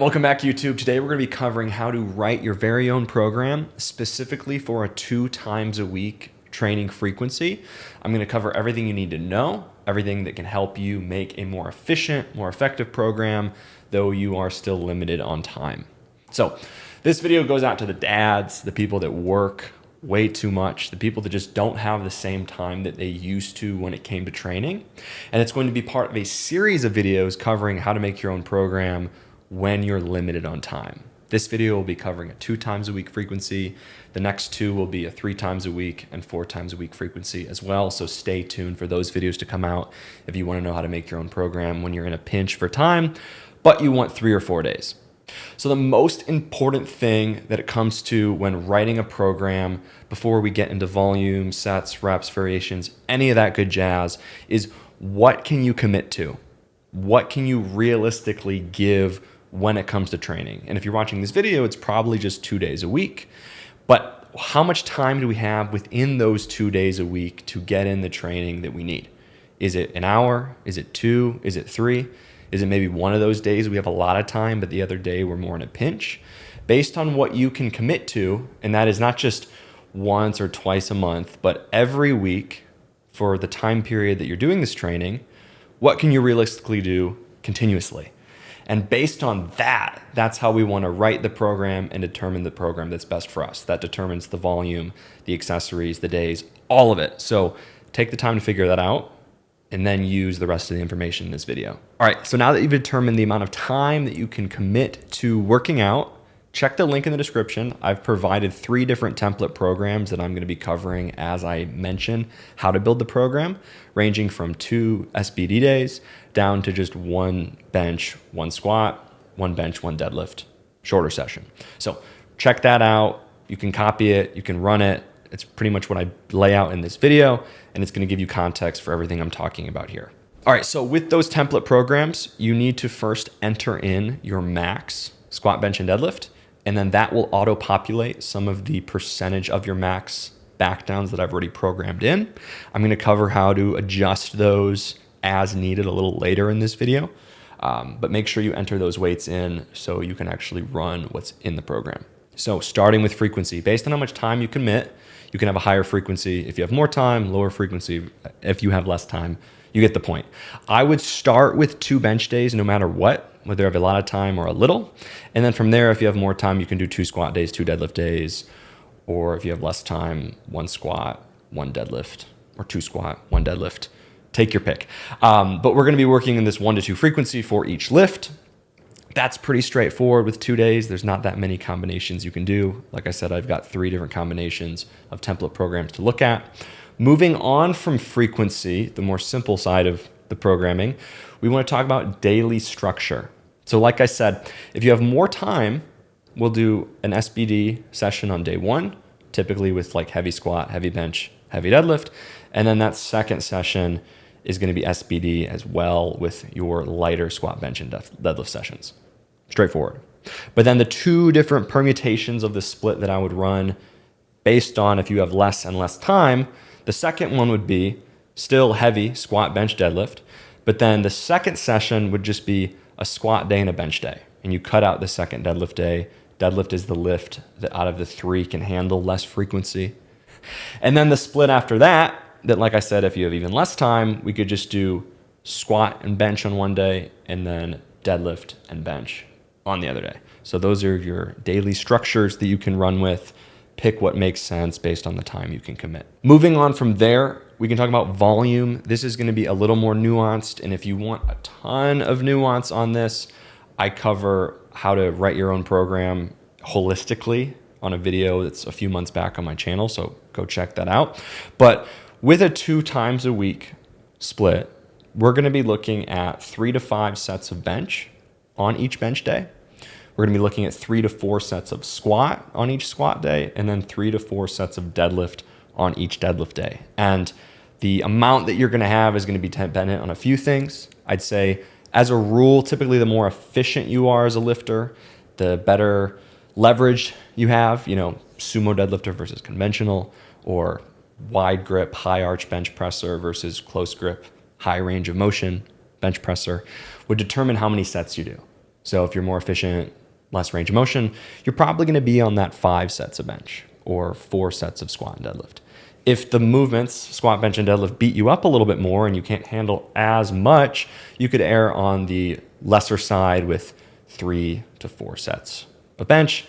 welcome back YouTube. Today we're going to be covering how to write your very own program specifically for a 2 times a week training frequency. I'm going to cover everything you need to know, everything that can help you make a more efficient, more effective program, though you are still limited on time. So this video goes out to the dads, the people that work way too much, the people that just don't have the same time that they used to when it came to training. And it's going to be part of a series of videos covering how to make your own program when you're limited on time. This video will be covering a 2 times a week frequency. The next 2 will be a 3 times a week and 4 times a week frequency as well. So stay tuned for those videos to come out if you want to know how to make your own program when you're in a pinch for time, but you want 3 or 4 days. So the most important thing that it comes to when writing a program before we get into volume, sets, reps, variations, any of that good jazz is what can you commit to? What can you realistically give when it comes to training? And if you're watching this video, it's probably just 2 days a week. But how much time do we have within those 2 days a week to get in the training that we need? Is it an hour? Is it 2? Is it 3? Is it maybe one of those days we have a lot of time, but the other day we're more in a pinch? Based on what you can commit to, and that is not just once or twice a month, but every week for the time period that you're doing this training, what can you realistically do continuously? And based on that, that's how we want to write the program and determine the program that's best for us. That determines the volume, the accessories, the days, all of it. So take the time to figure that out and then use the rest of the information in this video. All right, so now that you've determined the amount of time that you can commit to working out, check the link in the description. I've provided 3 different template programs that I'm gonna be covering as I mention how to build the program, ranging from 2 SBD days down to just 1 bench, 1 squat, 1 bench, 1 deadlift, shorter session. So check that out. You can copy it, you can run it. It's pretty much what I lay out in this video, and it's gonna give you context for everything I'm talking about here. All right, so with those template programs, you need to first enter in your max squat, bench, and deadlift, and then that will auto-populate some of the percentage of your max back downs that I've already programmed in. I'm gonna cover how to adjust those as needed a little later in this video, but make sure you enter those weights in so you can actually run what's in the program. So starting with frequency, based on how much time you commit, you can have a higher frequency. If you have more time, lower frequency. If you have less time, you get the point. I would start with 2 bench days no matter what, whether you have a lot of time or a little. And then from there, if you have more time, you can do 2 squat days, 2 deadlift days. Or if you have less time, 1 squat, 1 deadlift, or 2 squat, 1 deadlift. Take your pick. But we're gonna be working in this 1 to 2 frequency for each lift. That's pretty straightforward with 2 days. There's not that many combinations you can do. Like I said, I've got 3 different combinations of template programs to look at. Moving on from frequency, the more simple side of the programming, we want to talk about daily structure. So like I said, if you have more time, we'll do an SBD session on day 1, typically with like heavy squat, heavy bench, heavy deadlift. And then that second session is going to be SBD as well with your lighter squat, bench, and deadlift sessions. Straightforward. But then the 2 different permutations of the split that I would run based on if you have less and less time, the second one would be still heavy squat, bench, deadlift, but then the second session would just be a squat day and a bench day. And you cut out the second deadlift day. Deadlift is the lift that out of the 3 can handle less frequency. And then the split after that, like I said, if you have even less time, we could just do squat and bench on one day and then deadlift and bench on the other day. So those are your daily structures that you can run with. Pick what makes sense based on the time you can commit. Moving on from there, we can talk about volume. This is gonna be a little more nuanced, and if you want a ton of nuance on this, I cover how to write your own program holistically on a video that's a few months back on my channel, so go check that out. But with a 2 times a week split, we're gonna be looking at 3 to 5 sets of bench on each bench day. We're gonna be looking at 3 to 4 sets of squat on each squat day, and then 3 to 4 sets of deadlift on each deadlift day. And the amount that you're gonna have is gonna be dependent on a few things. I'd say, as a rule, typically the more efficient you are as a lifter, the better leverage you have, sumo deadlifter versus conventional, or wide grip, high arch bench presser versus close grip, high range of motion bench presser, would determine how many sets you do. So if you're more efficient, less range of motion, you're probably going to be on that 5 sets of bench or 4 sets of squat and deadlift. If the movements, squat, bench, and deadlift, beat you up a little bit more and you can't handle as much, you could err on the lesser side with 3 to 4 sets of bench,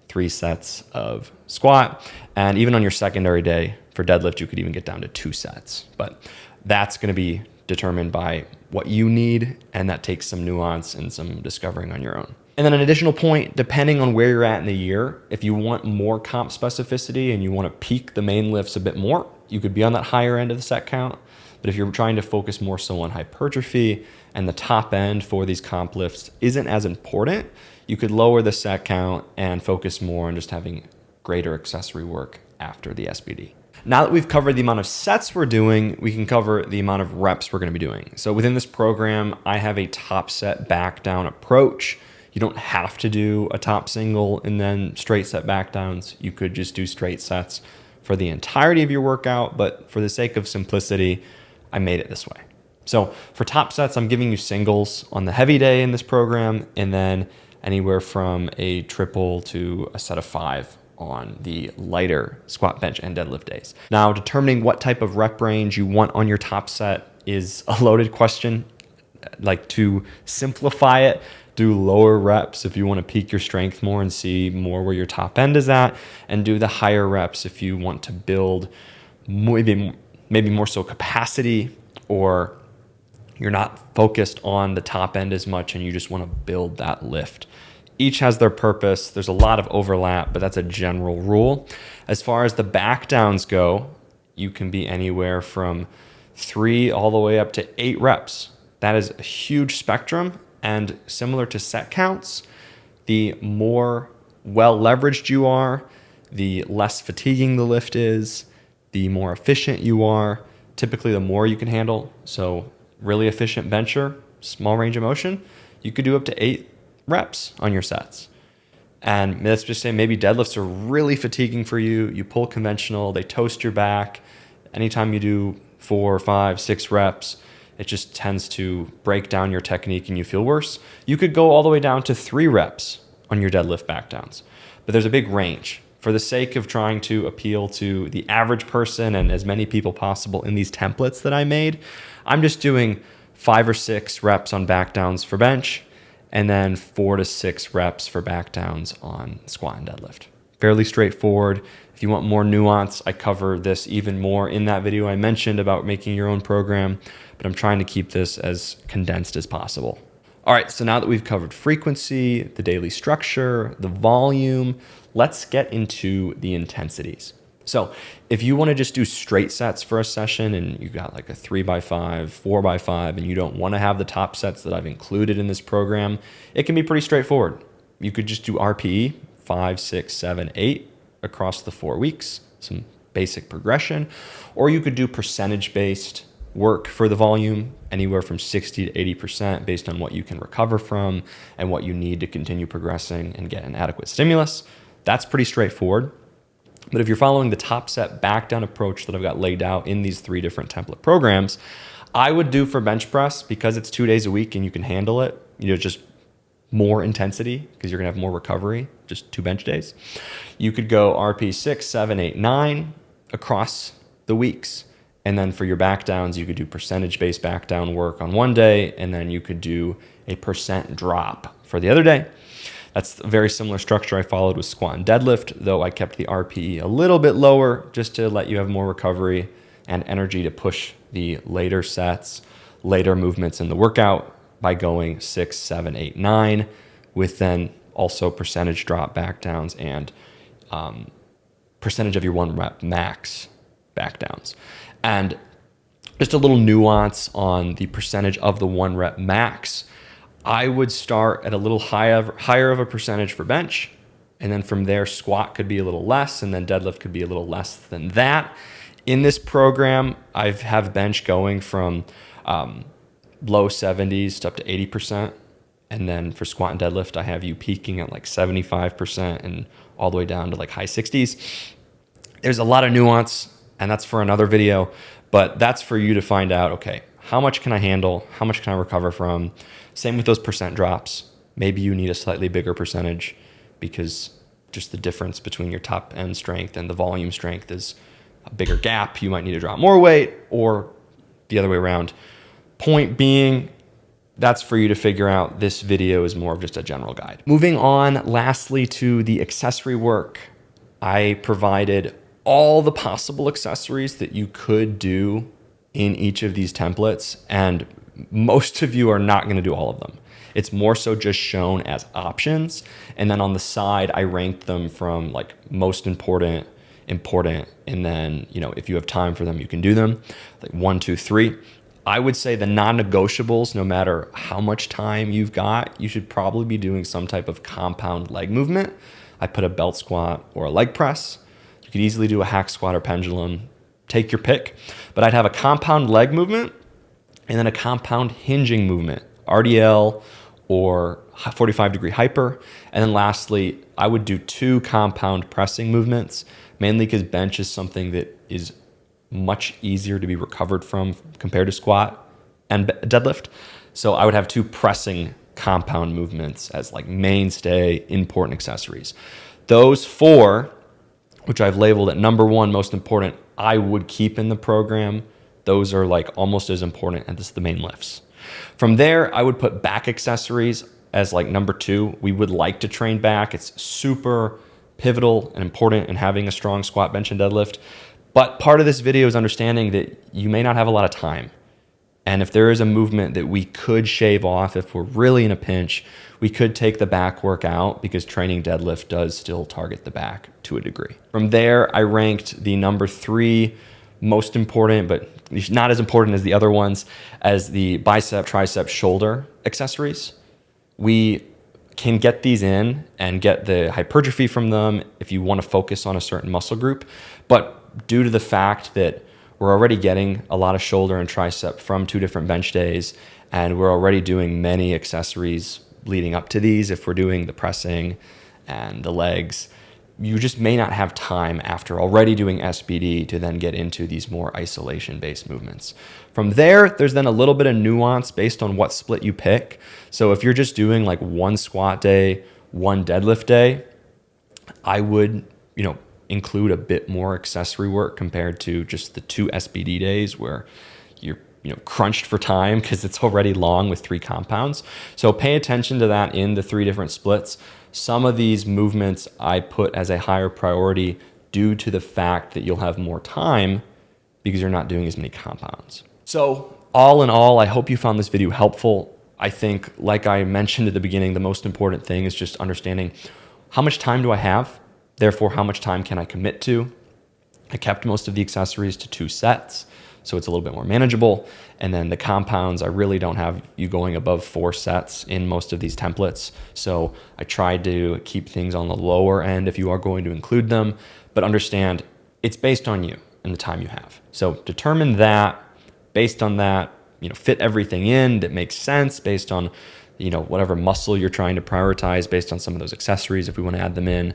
3 sets of squat, and even on your secondary day for deadlift, you could even get down to 2 sets. But that's going to be determined by what you need, and that takes some nuance and some discovering on your own. And then an additional point, depending on where you're at in the year, if you want more comp specificity and you want to peak the main lifts a bit more, you could be on that higher end of the set count. But if you're trying to focus more so on hypertrophy and the top end for these comp lifts isn't as important, you could lower the set count and focus more on just having greater accessory work after the SBD. Now that we've covered the amount of sets we're doing, we can cover the amount of reps we're going to be doing. So within this program, I have a top set back down approach. You don't have to do a top single and then straight set back downs. You could just do straight sets for the entirety of your workout, but for the sake of simplicity, I made it this way. So for top sets, I'm giving you singles on the heavy day in this program, and then anywhere from a triple to a set of 5 on the lighter squat, bench, and deadlift days. Now, determining what type of rep range you want on your top set is a loaded question. Like, to simplify it, do lower reps if you want to peak your strength more and see more where your top end is at, and do the higher reps if you want to build maybe more so capacity, or you're not focused on the top end as much and you just want to build that lift. Each has their purpose. There's a lot of overlap, but that's a general rule. As far as the back downs go, you can be anywhere from 3 all the way up to 8 reps. That is a huge spectrum. And similar to set counts, the more well leveraged you are, the less fatiguing the lift is, the more efficient you are, typically the more you can handle. So really efficient bencher, small range of motion, you could do up to 8 reps on your sets. And let's just say maybe deadlifts are really fatiguing for you. You pull conventional, they toast your back. Anytime you do 4, 5, 6 reps, it just tends to break down your technique and you feel worse. You could go all the way down to 3 reps on your deadlift back downs. But there's a big range. For the sake of trying to appeal to the average person and as many people possible in these templates that I made, I'm just doing 5 or 6 reps on back downs for bench, and then 4 to 6 reps for back downs on squat and deadlift. Fairly straightforward. If you want more nuance, I cover this even more in that video I mentioned about making your own program, but I'm trying to keep this as condensed as possible. All right, so now that we've covered frequency, the daily structure, the volume, let's get into the intensities. So if you want to just do straight sets for a session and you got like a 3x5, 4x5, and you don't want to have the top sets that I've included in this program, it can be pretty straightforward. You could just do RPE, 5, 6, 7, 8 across the 4 weeks, some basic progression, or you could do percentage-based work for the volume, anywhere from 60 to 80% based on what you can recover from and what you need to continue progressing and get an adequate stimulus. That's pretty straightforward. But if you're following the top set back down approach that I've got laid out in these 3 different template programs, I would do for bench press, because it's 2 days a week and you can handle it, just more intensity because you're gonna have more recovery, just 2 bench days. You could go RP 6, 7, 8, 9 across the weeks. And then for your back downs, you could do percentage-based back down work on one day, and then you could do a percent drop for the other day. That's a very similar structure I followed with squat and deadlift, though I kept the RPE a little bit lower just to let you have more recovery and energy to push the later sets, later movements in the workout by going 6, 7, 8, 9, with then also percentage drop back downs and percentage of your 1 rep max back downs. And just a little nuance on the percentage of the 1 rep max. I would start at a little higher of a percentage for bench, and then from there squat could be a little less, and then deadlift could be a little less than that. In this program, I have bench going from low 70s to up to 80%, and then for squat and deadlift, I have you peaking at like 75% and all the way down to like high 60s. There's a lot of nuance, and that's for another video, but that's for you to find out, okay, how much can I handle? How much can I recover from? Same with those percent drops. Maybe you need a slightly bigger percentage because just the difference between your top end strength and the volume strength is a bigger gap. You might need to drop more weight, or the other way around. Point being, that's for you to figure out. This video is more of just a general guide. Moving on, lastly, to the accessory work. I provided all the possible accessories that you could do in each of these templates, and most of you are not going to do all of them. It's more so just shown as options. And then on the side, I ranked them from like most important, and then, if you have time for them, you can do them, like 1, 2, 3. I would say the non-negotiables, no matter how much time you've got, you should probably be doing some type of compound leg movement. I put a belt squat or a leg press. You could easily do a hack squat or pendulum, take your pick. But I'd have a compound leg movement and then a compound hinging movement, RDL or 45-degree hyper. And then lastly, I would do 2 compound pressing movements, mainly because bench is something that is much easier to be recovered from compared to squat and deadlift. So I would have 2 pressing compound movements as like mainstay important accessories. Those 4, which I've labeled at number 1, most important, I would keep in the program. Those are like almost as important as the main lifts. From there, I would put back accessories as like number 2. We would like to train back. It's super pivotal and important in having a strong squat, bench, and deadlift. But part of this video is understanding that you may not have a lot of time. And if there is a movement that we could shave off, if we're really in a pinch, we could take the back work out, because training deadlift does still target the back to a degree. From there, I ranked the number 3 most important, but not as important as the other ones, as the bicep, tricep, shoulder accessories. We can get these in and get the hypertrophy from them if you want to focus on a certain muscle group. But due to the fact that we're already getting a lot of shoulder and tricep from 2 different bench days, and we're already doing many accessories leading up to these, if we're doing the pressing and the legs, you just may not have time after already doing SBD to then get into these more isolation-based movements. From there, there's then a little bit of nuance based on what split you pick. So if you're just doing like 1 squat day, 1 deadlift day, I would, include a bit more accessory work compared to just the 2 SBD days where you're crunched for time because it's already long with 3 compounds. So pay attention to that in the 3 different splits. Some of these movements I put as a higher priority due to the fact that you'll have more time because you're not doing as many compounds. So all in all, I hope you found this video helpful. I think, like I mentioned at the beginning, the most important thing is just understanding how much time do I have? Therefore, how much time can I commit to? I kept most of the accessories to 2 sets, so it's a little bit more manageable. And then the compounds, I really don't have you going above 4 sets in most of these templates. So I tried to keep things on the lower end if you are going to include them, but understand it's based on you and the time you have. So determine that, based on that, fit everything in that makes sense based on, whatever muscle you're trying to prioritize, based on some of those accessories, if we want to add them in.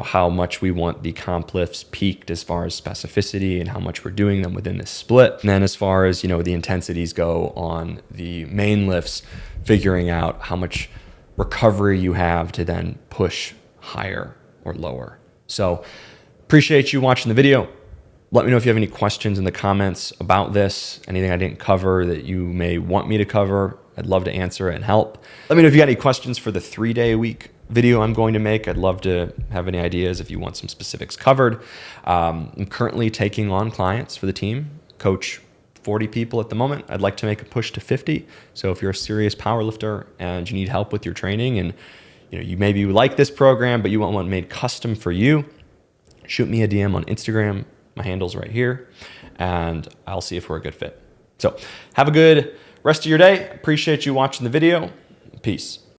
How much we want the comp lifts peaked as far as specificity and how much we're doing them within this split. And then as far as, the intensities go on the main lifts, figuring out how much recovery you have to then push higher or lower. So appreciate you watching the video. Let me know if you have any questions in the comments about this, anything I didn't cover that you may want me to cover. I'd love to answer it and help. Let me know if you got any questions for the 3-day-a-week video I'm going to make. I'd love to have any ideas if you want some specifics covered. I'm currently taking on clients for the team, coach 40 people at the moment. I'd like to make a push to 50. So if you're a serious powerlifter and you need help with your training, and you maybe like this program, but you want one made custom for you, shoot me a DM on Instagram. My handle's right here, and I'll see if we're a good fit. So have a good rest of your day. Appreciate you watching the video. Peace.